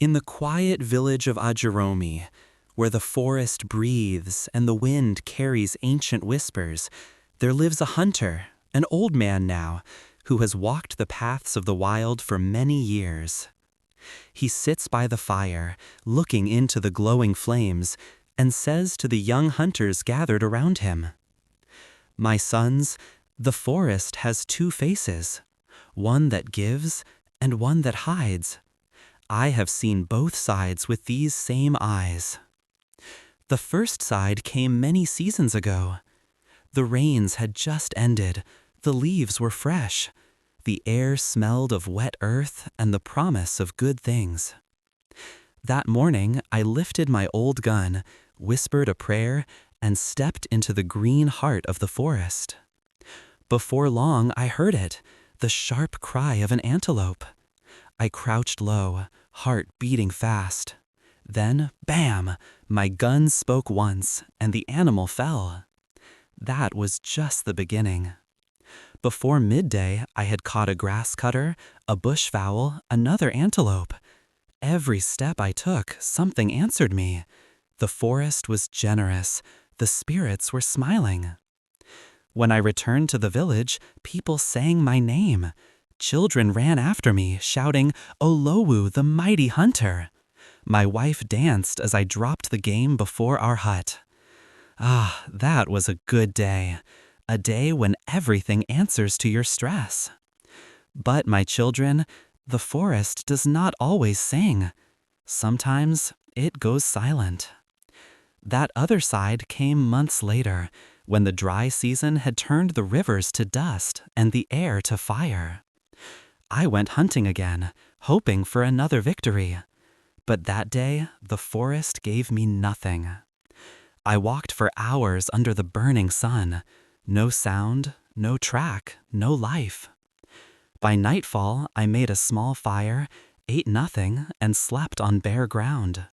In the quiet village of Ajiromi, where the forest breathes and the wind carries ancient whispers, there lives a hunter, an old man now, who has walked the paths of the wild for many years. He sits by the fire, looking into the glowing flames, and says to the young hunters gathered around him, "My sons, the forest has two faces, one that gives and one that hides. I have seen both sides with these same eyes. The first side came many seasons ago. The rains had just ended, the leaves were fresh, the air smelled of wet earth and the promise of good things. That morning I lifted my old gun, whispered a prayer, and stepped into the green heart of the forest. Before long I heard it, the sharp cry of an antelope. I crouched low, heart beating fast. Then, bam, my gun spoke once, and the animal fell. That was just the beginning. Before midday, I had caught a grass cutter, a bush fowl, another antelope. Every step I took, something answered me. The forest was generous, the spirits were smiling. When I returned to the village, people sang my name. Children ran after me, shouting, "Olowu, the mighty hunter." My wife danced as I dropped the game before our hut. Ah, that was a good day. A day when everything answers to your stress. But, my children, the forest does not always sing. Sometimes it goes silent. That other side came months later, when the dry season had turned the rivers to dust and the air to fire. I went hunting again, hoping for another victory. But that day, the forest gave me nothing. I walked for hours under the burning sun. No sound, no track, no life. By nightfall, I made a small fire, ate nothing, and slept on bare ground.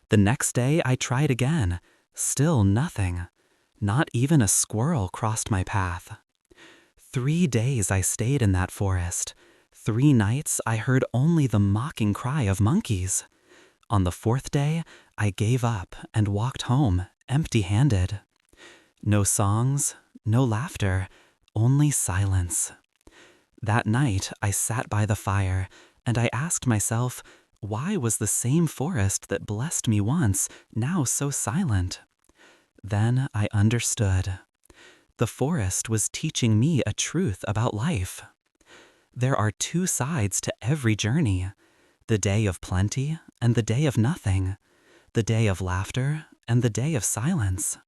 The next day I tried again. Still nothing. Not even a squirrel crossed my path. 3 days I stayed in that forest. 3 nights I heard only the mocking cry of monkeys. On the 4th day, I gave up and walked home, empty-handed. No songs, no laughter, only silence. That night, I sat by the fire, and I asked myself, why was the same forest that blessed me once now so silent? Then I understood. The forest was teaching me a truth about life. There are 2 sides to every journey, the day of plenty and the day of nothing, the day of laughter and the day of silence.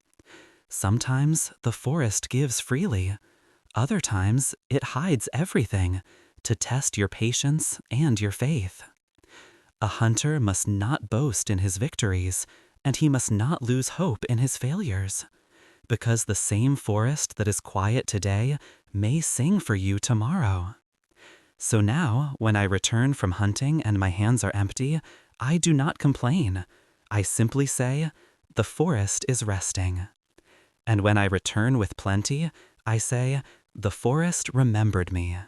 Sometimes the forest gives freely. Other times it hides everything to test your patience and your faith. A hunter must not boast in his victories, and he must not lose hope in his failures, because the same forest that is quiet today may sing for you tomorrow. So now, when I return from hunting and my hands are empty, I do not complain. I simply say, the forest is resting. And when I return with plenty, I say, the forest remembered me.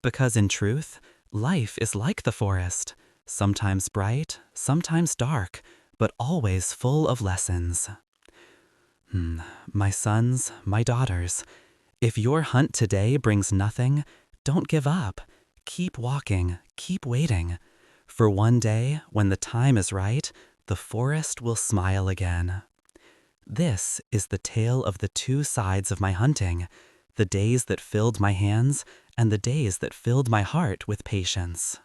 Because in truth, life is like the forest, sometimes bright, sometimes dark, but always full of lessons. My sons, my daughters, if your hunt today brings nothing, don't give up. Keep walking, keep waiting. For one day, when the time is right, the forest will smile again. This is the tale of the 2 sides of my hunting, the days that filled my hands and the days that filled my heart with patience.